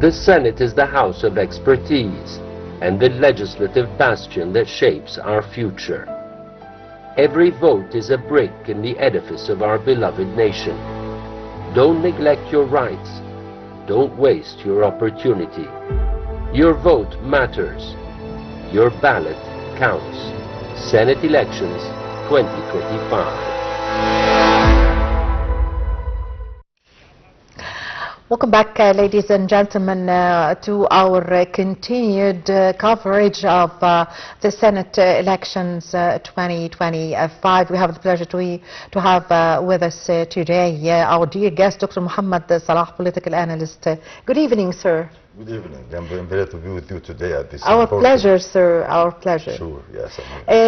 The Senate is the house of expertise and the legislative bastion that shapes our future. Every vote is a brick in the edifice of our beloved nation. Don't neglect your rights. Don't waste your opportunity. Your vote matters. Your ballot counts. Senate elections 2025. Welcome back, ladies and gentlemen, to our continued coverage of the Senate elections 2025. We have the pleasure to have with us today our dear guest, Dr. Mohamed Salah, political analyst. Good evening, sir. Good evening. I'm very to be with you today at this. Our pleasure, sir. Our pleasure. Sure. Yes.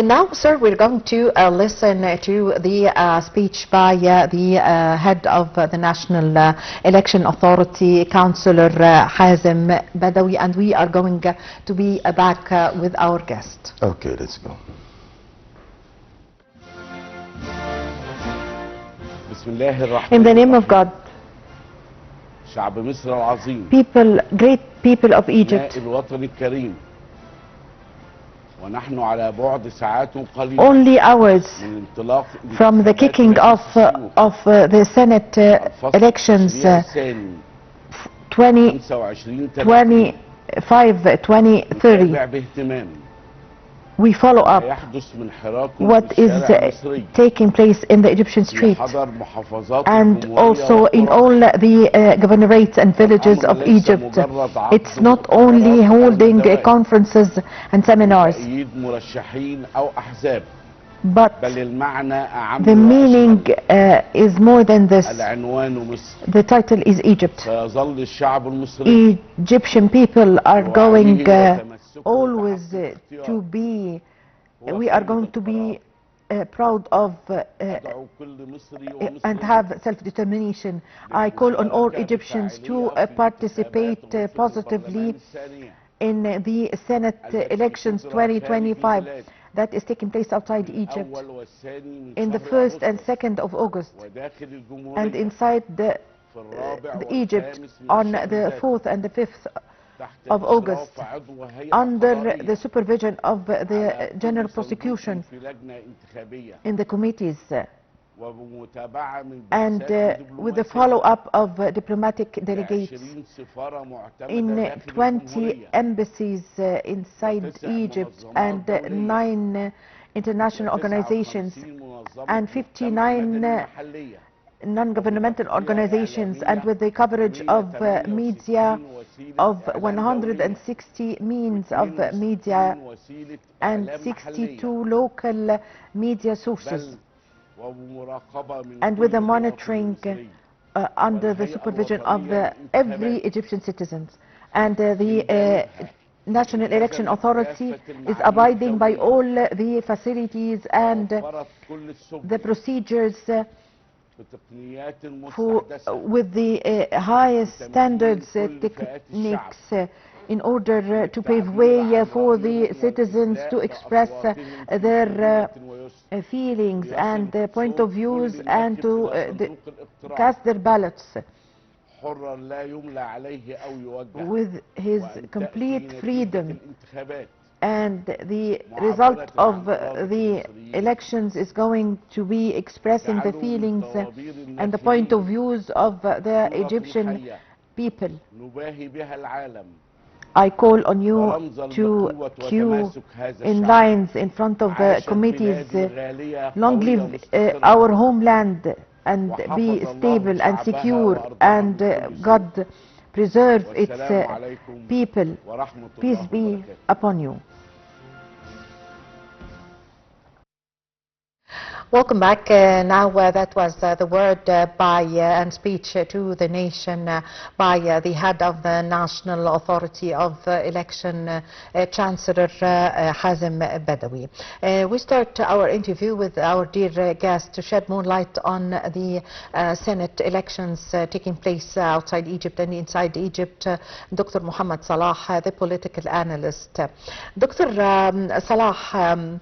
Now, sir, we're going to listen to the speech by the head of the National Election Authority, Councillor Hazem Badawi, and we are going to be back with our guest. Okay, let's go. In the name of God, people, great people of Egypt, only hours from the kicking off of the Senate elections 2030. We follow up what is taking place in the Egyptian streets and also in all the governorates and villages of Egypt. It's not only holding conferences and seminars, but the meaning is more than this. The title is Egypt. Egyptian people are going always to be, we are going to be proud of and have self-determination. I call on all Egyptians to participate positively in the Senate elections 2025 that is taking place outside Egypt in the 1st and 2nd of August, and inside Egypt on the 4th and the 5th of August, under the supervision of the General Prosecution in the committees, and with the follow-up of diplomatic delegates in 20 embassies inside Egypt and 9 international organizations and 59 non-governmental organizations, and with the coverage of media of 160 means of media and 62 local media sources, and with the monitoring under the supervision of every Egyptian citizen. And the National Election Authority is abiding by all the facilities and the procedures with the highest standards techniques in order to pave way for the citizens to express their feelings and point of views and to cast their ballots with his complete freedom. And the result of the elections is going to be expressing the feelings and the point of views of the Egyptian people. I call on you to queue in lines in front of the committees. Long live our homeland, and be stable and secure, and God preserve its people. Peace be upon you. Welcome back. Now that was the word by and speech to the nation by the head of the National Authority of Election, Chancellor Hazem Badawi. We start our interview with our dear guest to shed more light on the Senate elections taking place outside Egypt and inside Egypt. Dr. Mohamed Salah, the political analyst. Dr. Salah,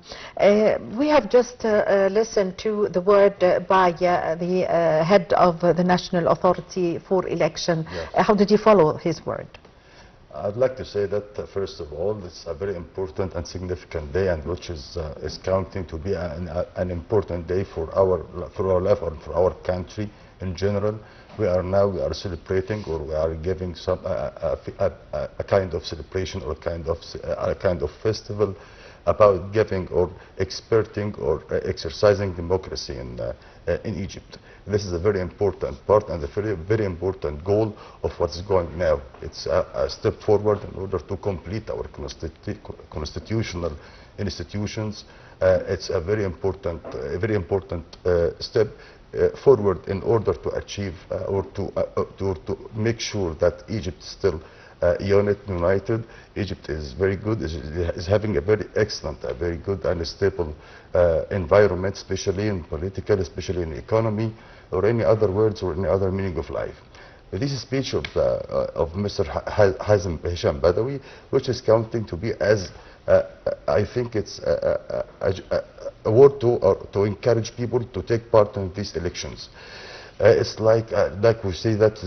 we have just listened to the word by the head of the National Authority for Election. Yes. How did you follow his word? I'd like to say that, first of all, it's a very important and significant day, and which is counting to be an important day for our life or for our country in general. We are celebrating, or we are giving some a kind of celebration, or a kind of festival about giving or experting or exercising democracy in Egypt. This is a very important part and a very important goal of what's going now. It's a step forward in order to complete our constitutional institutions. It's a very important step forward in order to achieve or to make sure that Egypt is still united. Egypt is very good, is having a very excellent, a very good and stable environment, especially in political, especially in economy, or any other words or any other meaning of life. This speech of Mr. Hisham Badawi, which is counting to be as, I think it's a word to encourage people to take part in these elections. It's like we say that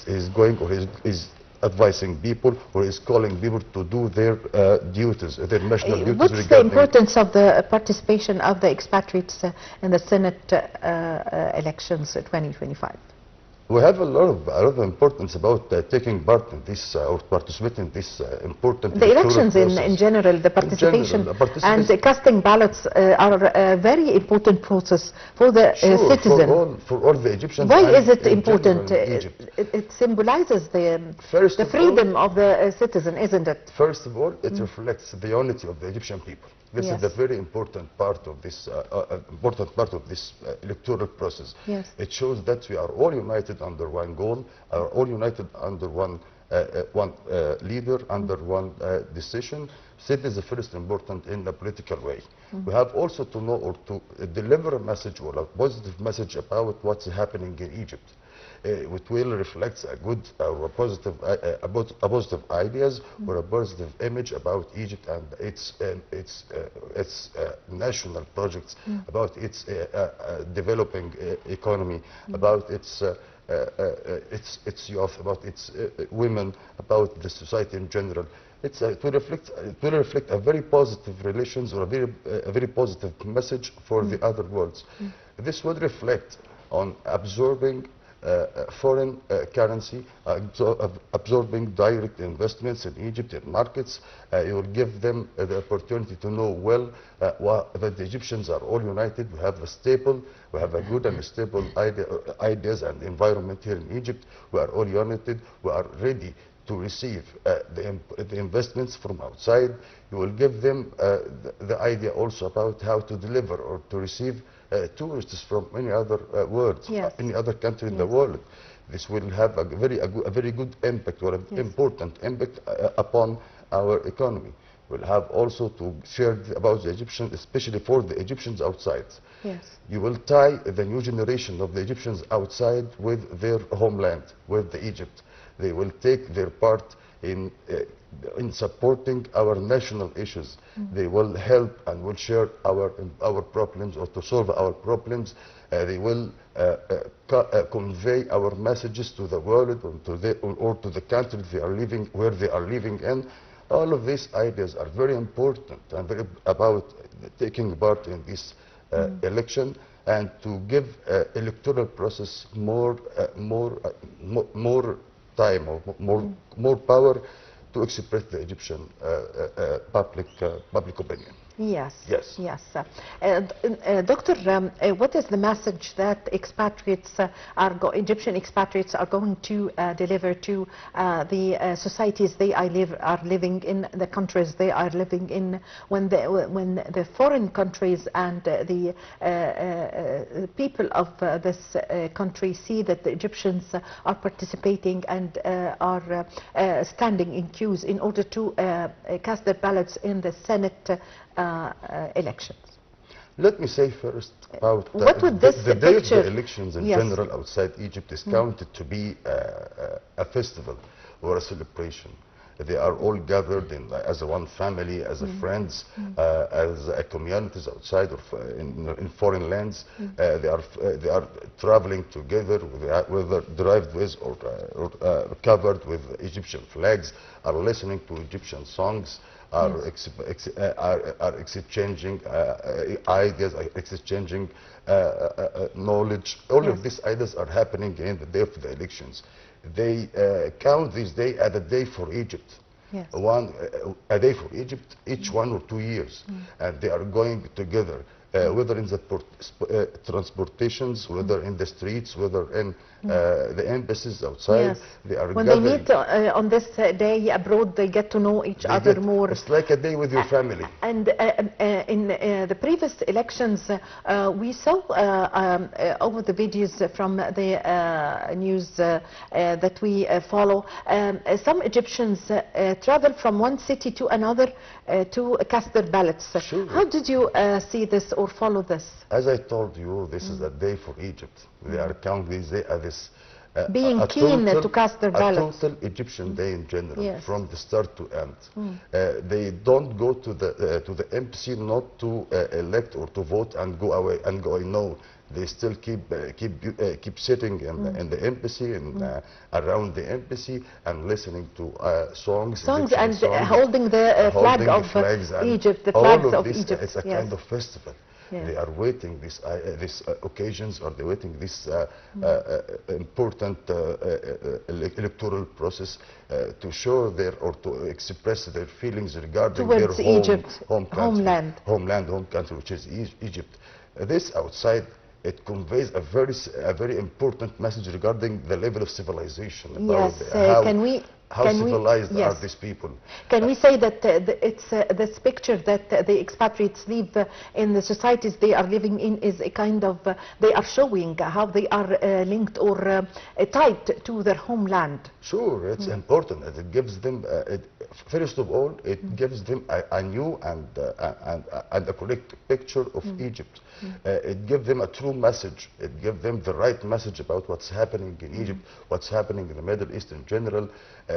he's going, or he's advising people, or is calling people to do their duties, their national duties. What's the importance of the participation of the expatriates in the Senate elections 2025? We have a lot of importance about taking part in this or participating in this important. The elections in general, the participation, and casting ballots are a very important process for the citizen. For all the Egyptians. Why is it important? It symbolizes the freedom of the citizen, isn't it? First of all, it reflects the unity of the Egyptian people. This is a very important part of this electoral process. Yes. It shows that we are all united under one goal, are all united under one leader, under one decision. So it is the first important in the political way. We have also to know, or to deliver a message, or a positive message about what's happening in Egypt. It will reflect a good or a positive ideas or a positive image about Egypt and its national projects, about its developing economy, about its youth, about its women, about the society in general. It will reflect a very positive relations, or a very positive message for the other worlds. This would reflect on absorbing foreign currency, absorbing direct investments in Egypt, in markets. You will give them the opportunity to know well that the Egyptians are all united. We have a good and stable ideas and environment here in Egypt. We are all united. We are ready to receive the investments from outside. You will give them the idea also about how to deliver or to receive tourists from any other any other country in the world. This will have a very good impact, or an important impact upon our economy. We'll have also to share about the Egyptians, especially for the Egyptians outside. Yes. You will tie the new generation of the Egyptians outside with their homeland, with Egypt. They will take their part in supporting our national issues. They will help and will share our problems, or to solve our problems. They will convey our messages to the world, or to the country where they are living in. All of these ideas are very important and very about taking part in this election, and to give electoral process more time, or more power to express the Egyptian public opinion. Yes. Yes. Yes. Doctor, what is the message that Egyptian expatriates are going to deliver to the societies they are living in, the countries they are living in, when the foreign countries and the people of this country see that the Egyptians are participating and are standing in queues in order to cast their ballots in the Senate elections? Let me say first about the day of the elections in general outside Egypt is counted to be a festival or a celebration. They are all gathered as one family, as friends, as communities outside of in foreign lands. They are traveling together, whether derived with or covered with Egyptian flags, are listening to Egyptian songs, are exchanging ideas, are exchanging knowledge. All of these ideas are happening in the day of the elections. They count this day as a day for Egypt. Yes. A day for Egypt, each 1 or 2 years. And they are going together, whether in the transportations, whether in the streets, whether in the embassies outside. Yes. They are when gathering. they meet on this day abroad, they get to know each other more. It's like a day with your family. And in the previous elections, we saw over the videos from the news that we follow, some Egyptians travel from one city to another to cast their ballots. Sure. How did you see this or follow this? As I told you, this is a day for Egypt. They are counting this day as this being keen to cast their ballots. A total Egyptian day in general, Yes. from the start to end. They don't go to the embassy not to elect or to vote and go away and go. No, they still keep sitting in the embassy and around the embassy and listening to songs Songs Egyptian and songs, holding the flag holding of the flags and Egypt, the all flags of this, Egypt. It's a kind of festival. Yes. They are waiting these occasions, or they're waiting this important electoral process to show or to express their feelings regarding Towards their Egypt, home country, which is Egypt. This outside, it conveys a very important message regarding the level of civilization. Yes, How civilized yes. are these people? Can we say that it's this picture that the expatriates leave in the societies they are living in is a kind of, they are showing how they are linked or tied to their homeland? Sure, it's important. It gives them, first of all, it gives them a new and a correct picture of Egypt. It gives them a true message. It gives them the right message about what's happening in Egypt, what's happening in the Middle East in general.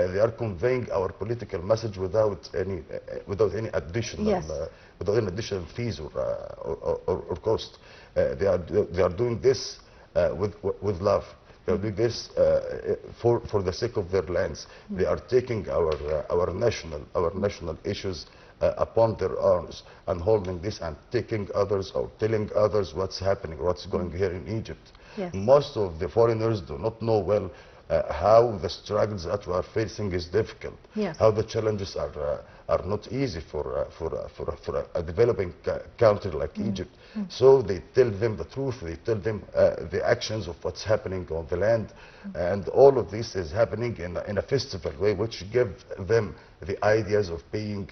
They are conveying our political message without any additional without any additional fees or cost. They are doing this with love. They are doing this for the sake of their lands. They are taking our national issues upon their arms and holding this and taking others or telling others what's happening, what's going here in Egypt. Yes. Most of the foreigners do not know well how the struggles that we are facing is difficult. Yes. How the challenges are not easy for a developing country like Egypt. So they tell them the truth. They tell them the actions of what's happening on the land, and all of this is happening in a festival way, which gives them the ideas of being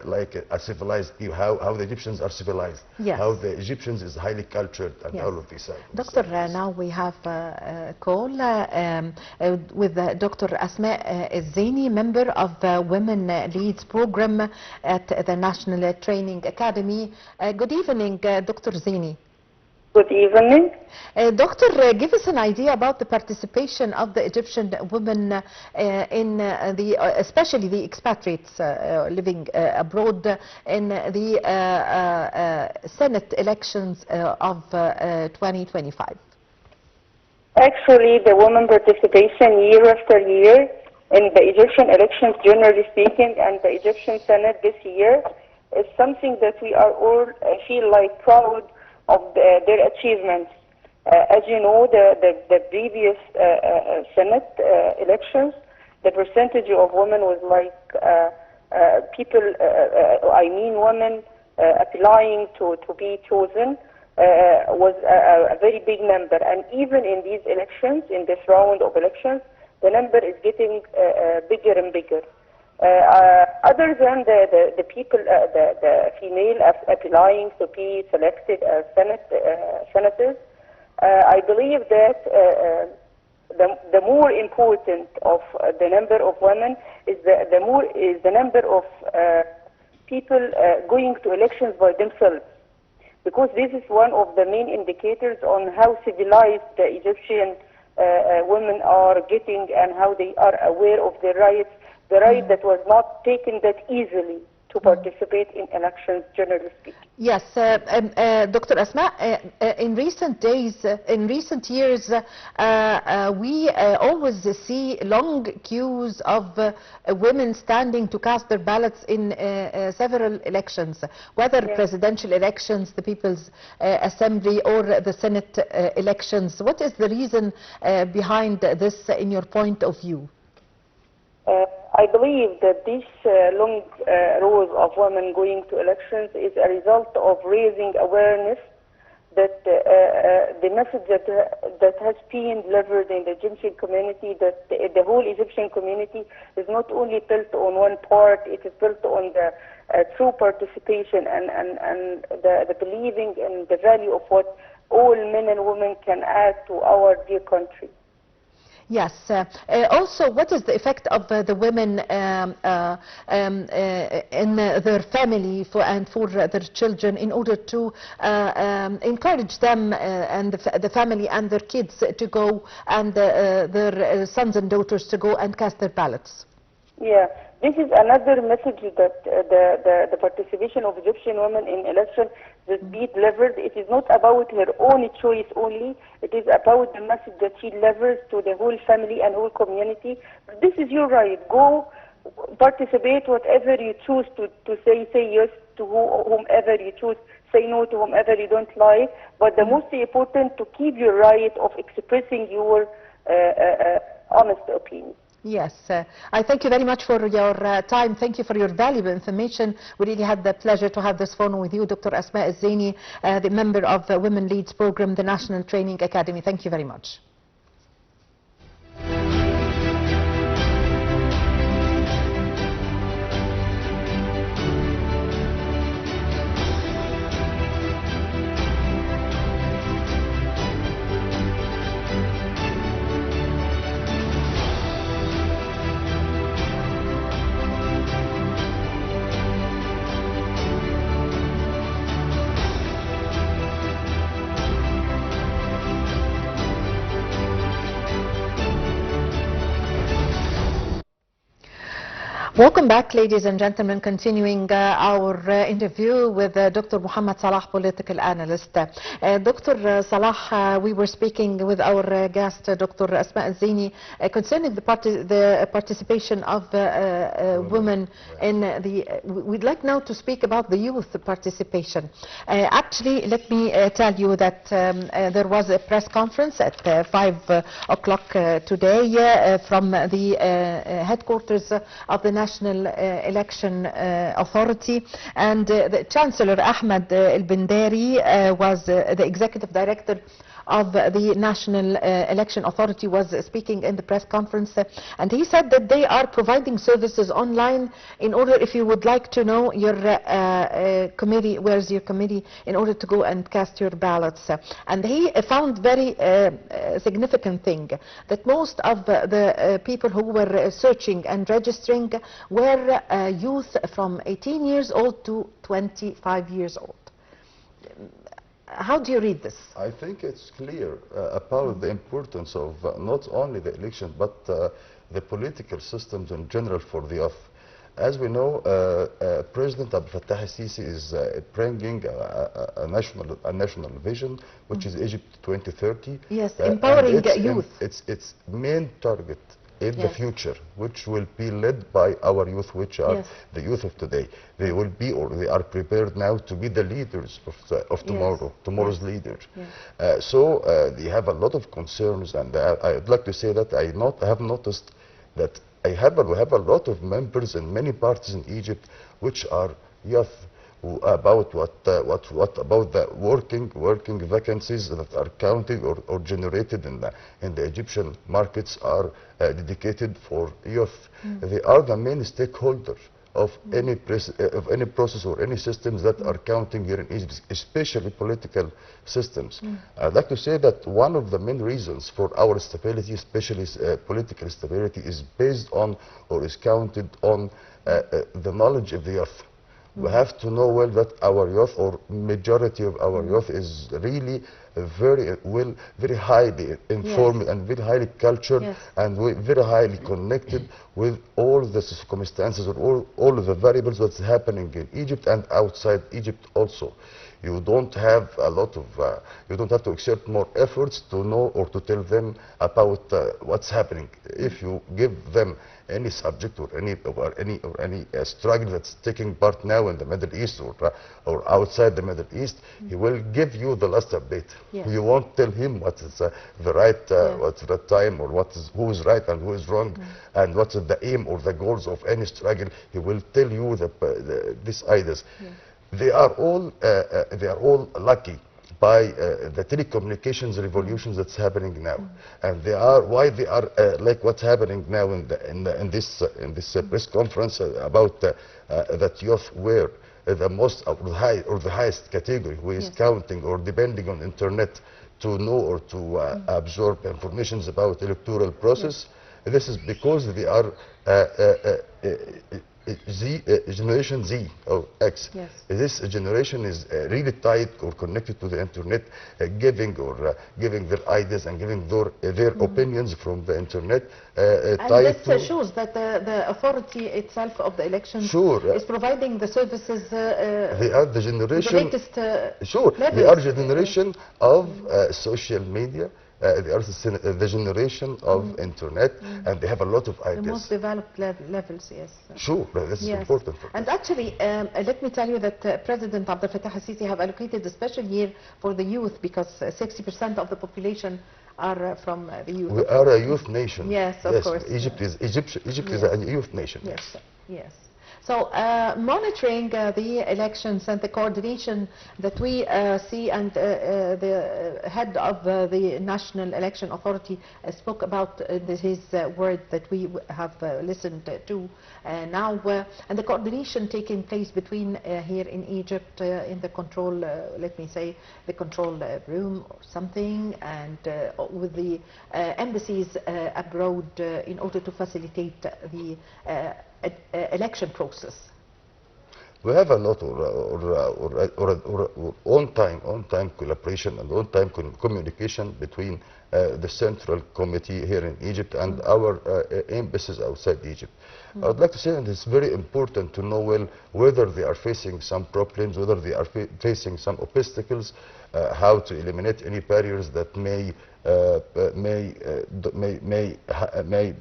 like a civilized people, how the Egyptians are civilized, Yes. how the Egyptians is highly cultured, and Yes. all of these. Doctor, now we have a call with Dr. Asma Zini, member of the Women Leads program at the National Training Academy. Good evening, Dr. Zini. Good evening. Doctor, give us an idea about the participation of the Egyptian women in especially the expatriates living abroad in the Senate elections of 2025. Actually, the women participation year after year in the Egyptian elections, generally speaking, and the Egyptian Senate this year is something that we are all feel like proud of their achievements. As you know, the previous Senate elections, the percentage of women was like women applying to be chosen was a very big number. And even in these elections, in this round of elections, the number is getting bigger and bigger. Other than the people, the female applying to be selected as senators, I believe that the more important of the number of women is the number of people going to elections by themselves, because this is one of the main indicators on how civilized the Egyptian women are getting and how they are aware of their rights the right that was not taken that easily to participate in elections, generally speaking. Yes, Dr. Asma, in recent days, in recent years, we always see long queues of women standing to cast their ballots in several elections, whether presidential elections, the People's Assembly, or the Senate elections. What is the reason behind this, in your point of view? I believe that these long rows of women going to elections is a result of raising awareness that the message that has been delivered in the Egyptian community, that the whole Egyptian community is not only built on one part, it is built on the true participation and the believing in the value of what all men and women can add to our dear country. Yes. Also, what is the effect of the women in their family and for their children, in order to encourage them and the family and their kids to go, and their sons and daughters to go and cast their ballots? Yeah, this is another message that the participation of Egyptian women in elections that be delivered. It is not about her own choice only. It is about the message that she delivers to the whole family and whole community. This is your right. Go participate, whatever you choose to say yes to whomever you choose, say no to whomever you don't like. But the most important, to keep your right of expressing your honest opinion. Yes, I thank you very much for your time. Thank you for your valuable information. We really had the pleasure to have this phone with you, Dr. Asma Al-Zaini, the member of the Women Leads Program, the National Training Academy. Thank you very much. Welcome back, ladies and gentlemen, continuing our interview with Dr. Mohamed Salah, political analyst. Dr. Salah, we were speaking with our guest, Dr. Asma Al-Zaini, concerning the participation of women in the... We'd like now to speak about the youth participation. Actually, let me tell you that there was a press conference at 5 o'clock today from the headquarters of the National Election Authority, and the Chancellor Ahmed El-Bendari was the Executive Director of the National Election Authority, was speaking in the press conference, and he said that they are providing services online in order, if you would like to know your committee, where's your committee, in order to go and cast your ballots. And he found very significant thing, that most of the people who were searching and registering were youth from 18 years old to 25 years old. How do you read this? I think it's clear about the importance of not only the election, but the political systems in general for the youth. As we know, President Abdel Fattah al-Sisi is bringing a national vision, which is Egypt 2030. Yes, empowering youth. Its main target in the future, which will be led by our youth, which are the youth of today. They will be, or they are prepared now to be the leaders of tomorrow, tomorrow's leaders. So they have a lot of concerns, and I'd like to say that I have noticed that we have a lot of members in many parties in Egypt which are youth, about what about the working vacancies that are counted or generated in the Egyptian markets are dedicated for youth. They are the main stakeholders of any process or any systems that are counting here in Egypt, especially political systems. I'd like to say that one of the main reasons for our stability, especially political stability, is based on, or is counted on, the knowledge of the youth. We have to know well that our youth, or majority of our youth, is really very highly informed and very highly cultured and very highly connected with all the circumstances or all of the variables that's happening in Egypt and outside Egypt also. You don't have a lot of, you don't have to exert more efforts to know or to tell them about what's happening. If you give them any subject or any struggle that's taking part now in the Middle East or outside the Middle East, he will give you the last update. You won't tell him what is the right, what's the time, or who is right and who is wrong, and what's the aim or the goals of any struggle. He will tell you these ideas. They are all lucky by the telecommunications revolutions that's happening now, and they are like what's happening now in this press conference about that youth were the most the highest category who is counting or depending on internet to know or to absorb informations about electoral process. This is because they are Generation Z or X. This generation is really tied or connected to the internet, giving their ideas and giving their opinions from the internet. And this shows that the authority itself of the elections is providing the services. They are the generation. The latest they are generation of social media. They are the generation of internet, and they have a lot of ideas. The most developed levels, yes. Sure, this is important. And actually, let me tell you that President Abdel Fattah al-Sisi have allocated a special year for the youth, because 60% of the population are from the youth. We are a youth nation. Yes, of course. Egypt is a youth nation. Yes. So monitoring the elections and the coordination that we see, and the head of the National Election Authority spoke about his word that we have listened to now, and the coordination taking place between here in Egypt in the control, let me say, the control room or something, and with the embassies abroad in order to facilitate the election process. We have a lot of on-time collaboration and on-time communication between the Central Committee here in Egypt and our embassies outside Egypt. I would like to say that it's very important to know well whether they are facing some problems, whether they are facing some obstacles, how to eliminate any barriers that may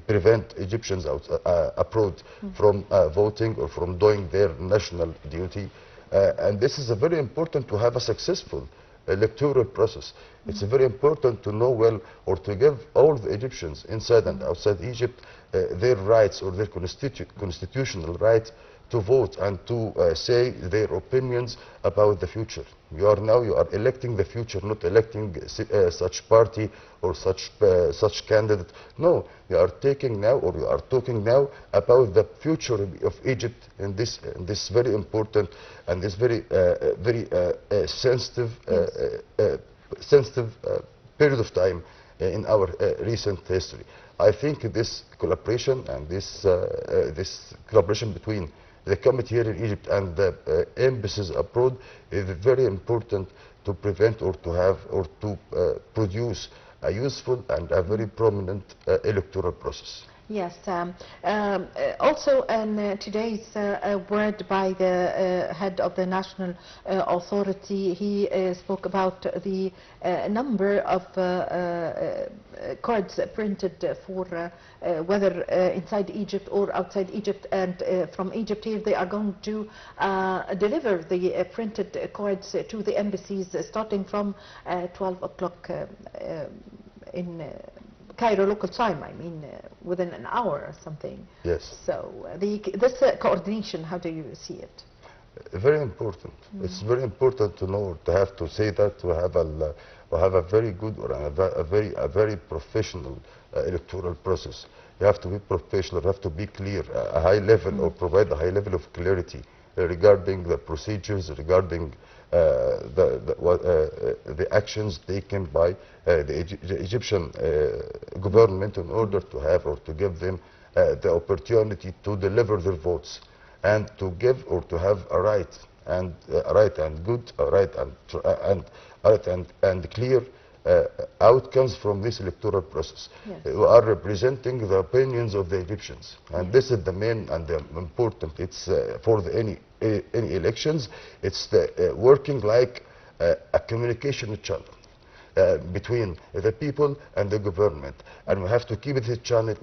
prevent Egyptians abroad from voting or from doing their national duty. And this is very important to have a successful electoral process. It's very important to know well, or to give all the Egyptians inside and outside Egypt their rights, or their constitutional right to vote and to say their opinions about the future. You are electing the future, not electing such party or such candidate. No, you are taking now, or you are talking now about the future of Egypt in this very important and this very sensitive period of time in our recent history. I think this collaboration and this collaboration between the committee here in Egypt and the embassies abroad is very important to prevent or to have or to produce a useful and a very prominent electoral process. Yes. Also, in today's word by the head of the National Authority, he spoke about the number of cards printed for whether inside Egypt or outside Egypt, and from Egypt here they are going to deliver the printed cards to the embassies starting from 12 o'clock in Cairo local time, I mean, within an hour or something. Yes. So this coordination, how do you see it? Very important. It's very important to know, to have to say that we have a very good or a very professional electoral process. You have to be professional, you have to be clear, a high level, or provide a high level of clarity regarding the procedures, regarding the actions taken by the Egyptian government in order to have or to give them the opportunity to deliver their votes. and to give or to have a right and clear outcomes from this electoral process. Yes. We are representing the opinions of the Egyptians, and this is the main and the important. It's for any elections. It's working like a communication channel between the people and the government, and we have to keep this channel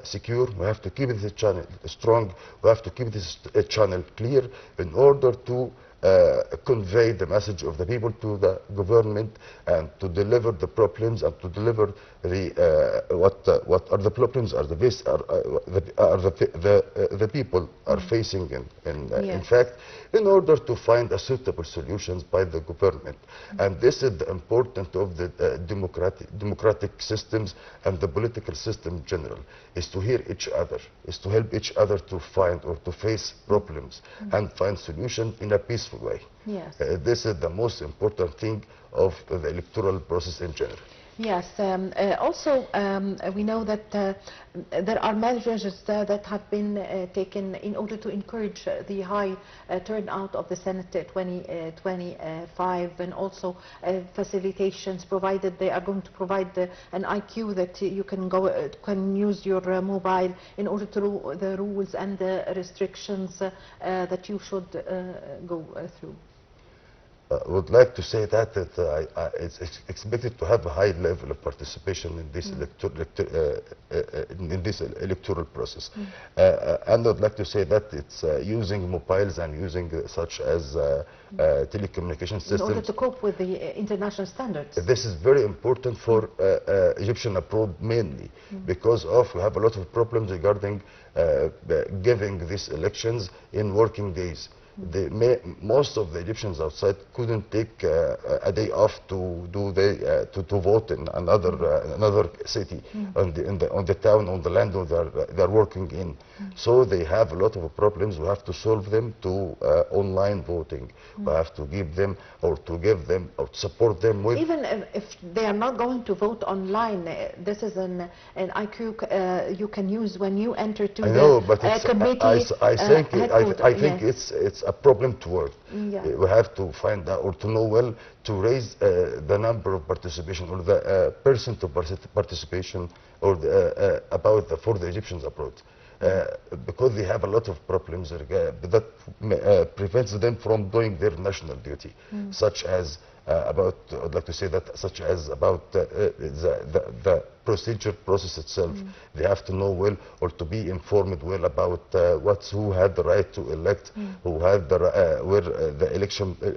secure. We have to keep this channel strong. We have to keep this channel clear in order to convey the message of the people to the government, and to deliver the problems, and to deliver the what are the problems are the people are facing in fact, in order to find a suitable solutions by the government. And this is the importance of the democratic systems and the political system in general, is to hear each other, is to help each other to find or to face problems and find solutions in a peaceful way. Yes. This is the most important thing of the electoral process in general. Yes. Also, we know that there are measures that have been taken in order to encourage the high turnout of the Senate 2025, and also facilitations provided. They are going to provide an IQ that you can use your mobile in order to the rules and the restrictions that you should go through. I would like to say that it's expected to have a high level of participation in this electoral process. And I'd like to say that it's using mobiles and using such as telecommunication systems. In order to cope with the international standards. This is very important for Egyptian abroad mainly, because we have a lot of problems regarding giving these elections in working days. Most of the Egyptians outside couldn't take a day off to vote in another city, on the town, on the land they're working in. So they have a lot of problems. We have to solve them to online voting. We have to give them or to support them with. Even if they are not going to vote online, this is an IQ you can use when you enter to the committee. I think it's a problem to work. We have to find out or to know well to raise the number of participation or the percent of participation or for the Egyptians abroad. Because they have a lot of problems that prevents them from doing their national duty, such as I'd like to say that, such as about the process itself. They have to know well or to be informed well about who had the right to elect, who had where the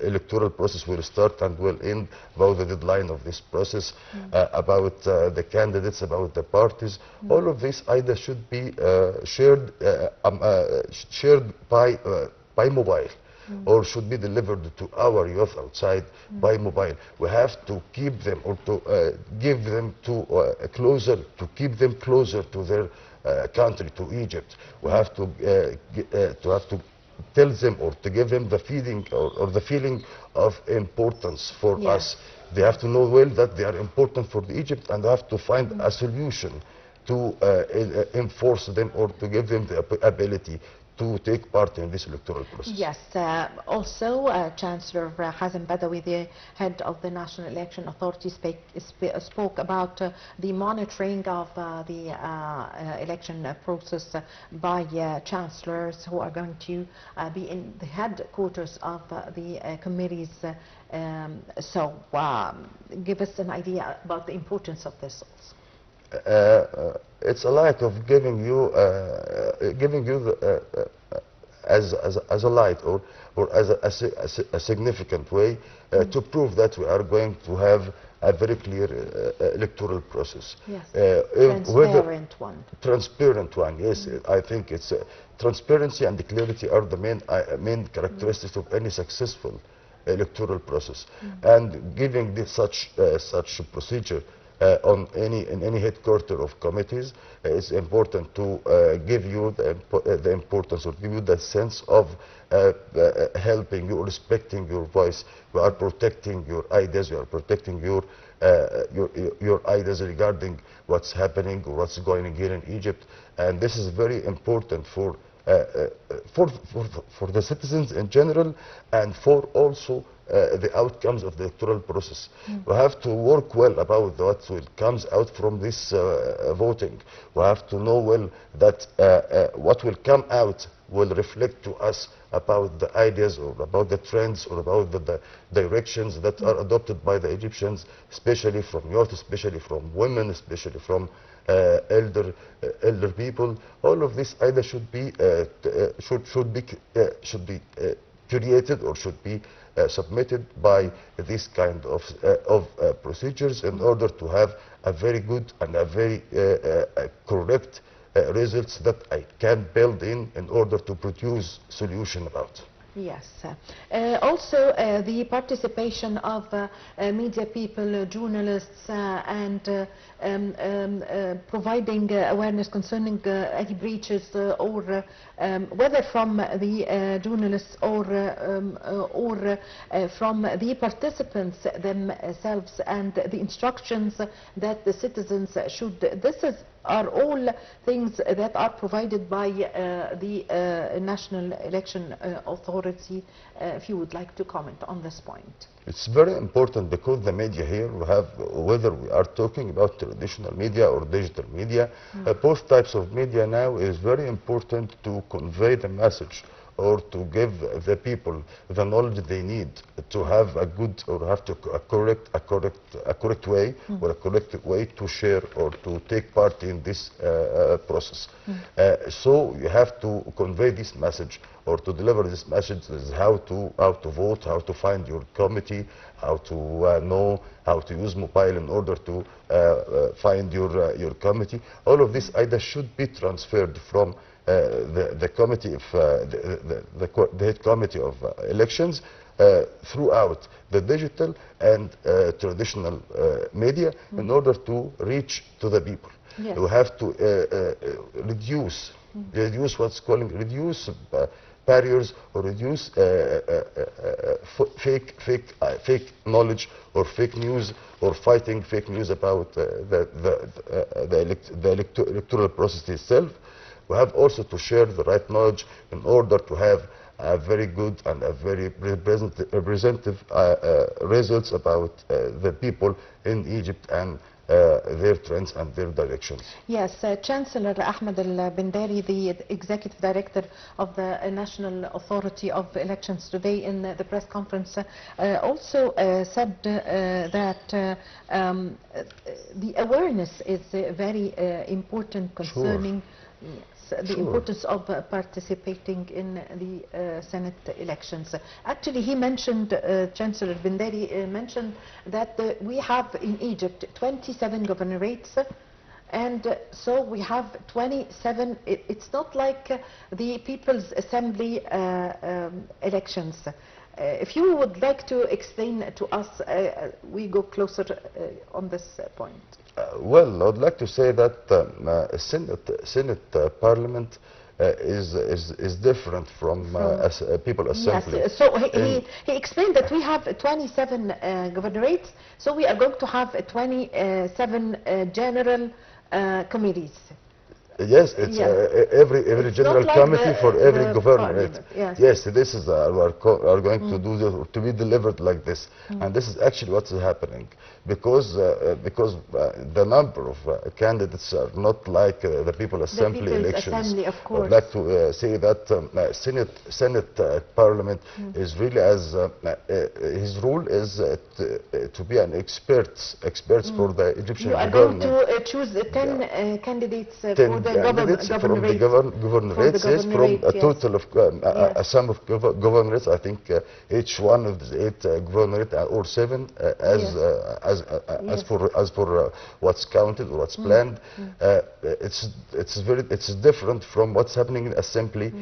electoral process will start and will end, about the deadline of this process, about the candidates, about the parties. All of these ideas should be shared by mobile. Or should be delivered to our youth outside by mobile. We have to keep them or to give them keep them closer to their country, to Egypt. We have to tell them or to give them the feeling or the feeling of importance for us. They have to know well that they are important for Egypt, and they have to find a solution to enforce them or to give them the ability to take part in this electoral process. Yes. Also, Chancellor Hazem Badawi, the head of the National Election Authority, spoke about the monitoring of the election process by chancellors who are going to be in the headquarters of the committees. So, give us an idea about the importance of this also. It's a light of giving you as a light or as a significant way to prove that we are going to have a very clear electoral process. Yes. Transparent one. Transparent one. Yes, I think it's transparency and clarity are the main characteristics of any successful electoral process. And giving this such procedure in any headquarter of committees, it's important to give you the importance or give you the sense of helping you, respecting your voice. We are protecting your ideas. We are protecting your ideas regarding what's happening or what's going on here in Egypt. And this is very important for for the citizens in general, and for also the outcomes of the electoral process. We have to work well about what will comes out from this voting. We have to know well that what will come out will reflect to us about the ideas or about the trends or about the directions that are adopted by the Egyptians, especially from youth, especially from women, especially from elder people. All of this either should be created or should be submitted by this kind of procedures in order to have a very good and a very correct results that I can build in order to produce solution about. Yes. Also, the participation of media people, journalists, and providing awareness concerning any breaches, or whether from the journalists or from the participants themselves, and the instructions that the citizens should. Are all things that are provided by the National Election Authority. If you would like to comment on this point. It's very important because the media here, we have, whether we are talking about traditional media or digital media, both types of media now is very important to convey the message or to give the people the knowledge they need to have a good or have to a correct way or a correct way to share or to take part in this process. So you have to convey this message or to deliver this message is how to vote, how to find your committee, how to know how to use mobile in order to find your committee. All of this either should be transferred from the committee of the head committee of elections throughout the digital and traditional media in order to reach to the people. Yes. You have to reduce what's calling barriers or reduce fake knowledge or fake news or fighting fake news about the electoral process itself. We have also to share the right knowledge in order to have a very good and a very representative results about the people in Egypt and their trends and their directions. Yes, Chancellor Ahmed al-Bindari, the Executive Director of the National Authority of Elections, today in the press conference also said that the awareness is very important concerning the importance of participating in the Senate elections. Actually, he mentioned, Chancellor Bindari mentioned that we have in Egypt 27 governorates, and so we have 27, it's not like the People's Assembly elections. If you would like to explain to us, we go closer on this point. Well, I would like to say that Senate Parliament is different from People Assembly. Yes, so he explained that we have 27 governorates, so we are going to have 27 general committees. Yes, it's every it's general like committee for every governorate. Yes. Yes, this is are going to do this, to be delivered like this, and this is actually what's happening because the number of candidates are not like the People Assembly elections. Assembly, of course. I'd like to say that Senate Parliament is really as his role is to be an experts for the Egyptian government. You are going to choose 10 candidates for the candidates from the governorates, yes, from a total of a sum of governorates. I think each one of the 8 governorates or 7 as for what's counted or what's planned. It's different from what's happening in Assembly,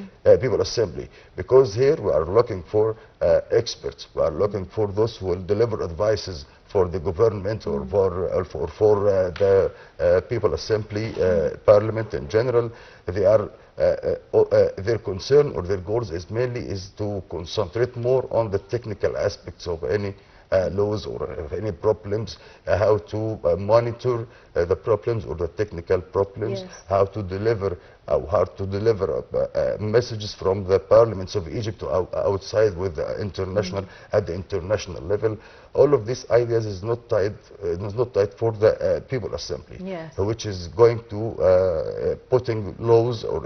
People Assembly, because here we are looking for experts. We are looking for those who will deliver advices for the government or for the People Assembly, Parliament in general. They are their concern or their goals is mainly to concentrate more on the technical aspects of any laws or any problems, how to monitor the problems or the technical problems, Yes. how to deliver messages from the parliaments of Egypt to outside with the international at the international level. All of these ideas is not tied for the People Assembly, Yes. which is going to putting laws or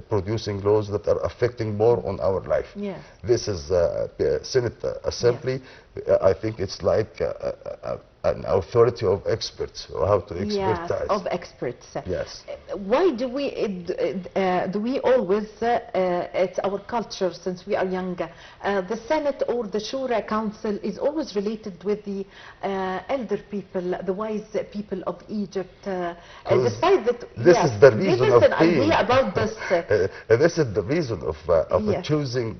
producing laws that are affecting more on our life. Yes. This is Senate Assembly. I think it's like an authority of experts, or how to expertise. Yes, of experts. Yes. Why do we always, it's our culture since we are young, the Senate or the Shura Council is always related with the elder people, the wise people of Egypt. Despite that, this yes, is the reason give of us an being. idea about this. This is the reason of Yes. choosing.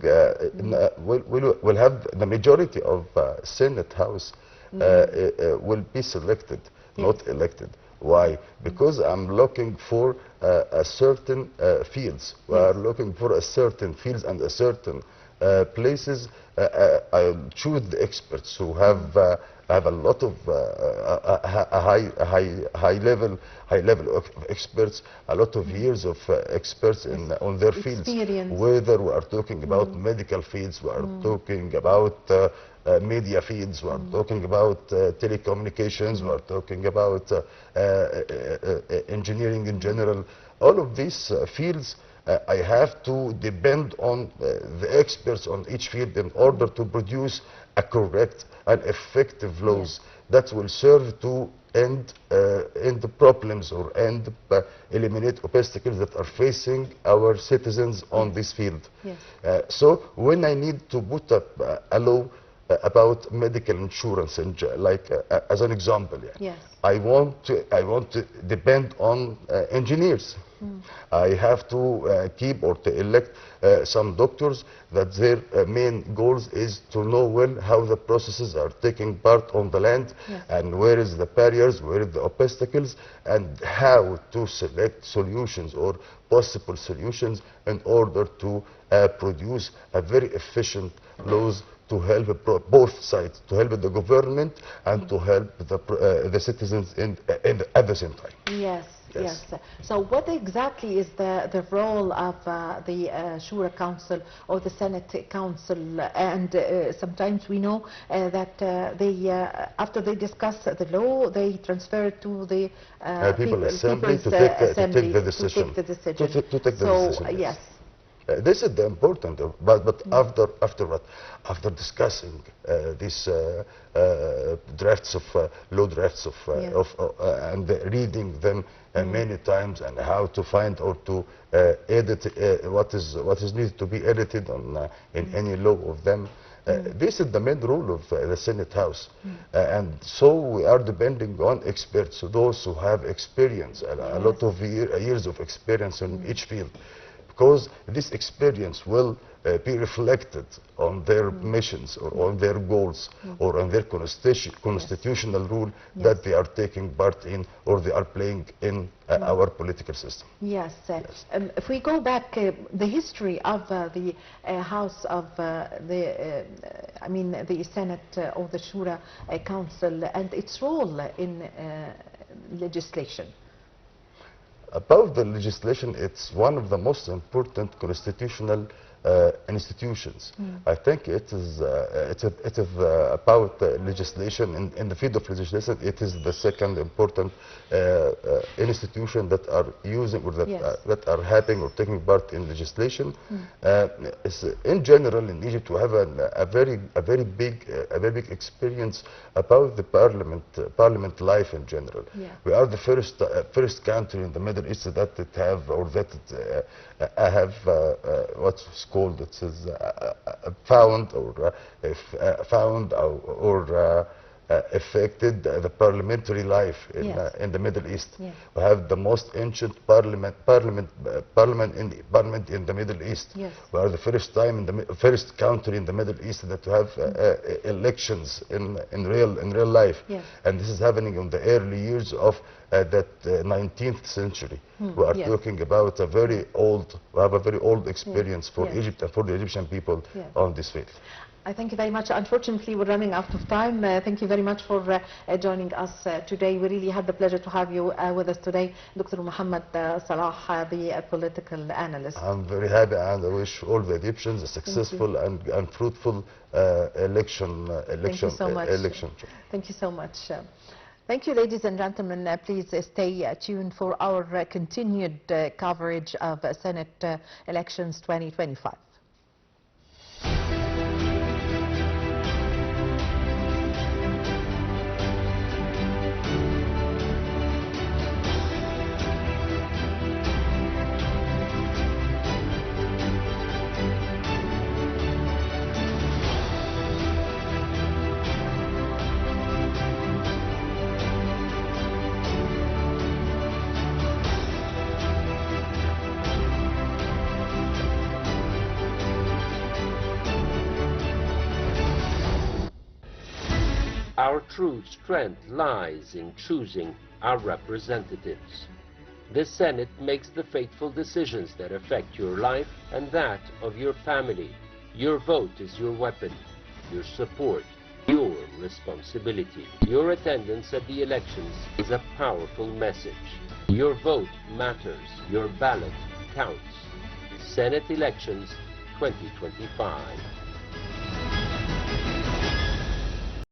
We'll have the majority of Senate House will be selected, not elected. Why? Because I'm looking for a certain fields. We are looking for a certain fields and a certain places. I choose the experts who have a lot of high level of experts, a lot of years of experts on their fields. Experience. Whether we are talking about medical fields, we are talking about media fields, we are talking about telecommunications, we are talking about engineering in general. All of these fields, I have to depend on the experts on each field in order to produce a correct and effective laws that will serve to end the problems or eliminate obstacles that are facing our citizens on this field. Yes. So when I need to put up a law about medical insurance, and as an example, Yes. I want to depend on engineers. I have to keep or to elect some doctors that their main goals is to know well how the processes are taking part on the land, and where is the barriers, where is the obstacles, and how to select solutions or possible solutions in order to produce a very efficient laws to help both sides, to help the government and to help the citizens at the same time. Yes, Yes. yes. So what exactly is the role of the Shura Council or the Senate Council? And sometimes we know that they, after they discuss the law, they transfer it to the People Assembly People's to take Assembly the decision. To take the decision. To take the So, decision, yes. This is the important, but after what? After discussing these drafts of law drafts and reading them many times, and how to find or to edit what is needed to be edited on in any law of them. This is the main role of the Senate House, and so we are depending on experts, those who have experience, a lot of years of experience in each field. Because this experience will be reflected on their missions or on their goals or on their constitutional rule that they are taking part in or they are playing in our political system. Yes. If we go back, the history of the House of the Senate or the Shura Council and its role in legislation. About the legislation, it's one of the most important constitutional institutions. I think it is about legislation. In the field of legislation, it is the second important institution that are using or that are having or taking part in legislation. In general, in Egypt, we have a very big experience about the parliament life in general. We are the first country in the Middle East that it have or that it have what's called, it says found or affected the parliamentary life in the Middle East. We have the most ancient parliament in the Middle East. We are the first country in the Middle East that have elections in real life, and this is happening in the early years of that 19th century. We are talking about a very old experience for Egypt and for the Egyptian people on this field. I thank you very much. Unfortunately, we're running out of time. Thank you very much for joining us today. We really had the pleasure to have you with us today, Dr. Mohamed Salah, the political analyst. I'm very happy, and I wish all the Egyptians a successful and fruitful election. Thank you so much. Thank you so much. Thank you, ladies and gentlemen. Please stay tuned for our continued coverage of Senate elections 2025. Our true strength lies in choosing our representatives. The Senate makes the fateful decisions that affect your life and that of your family. Your vote is your weapon, your support, your responsibility. Your attendance at the elections is a powerful message. Your vote matters. Your ballot counts. Senate elections 2025.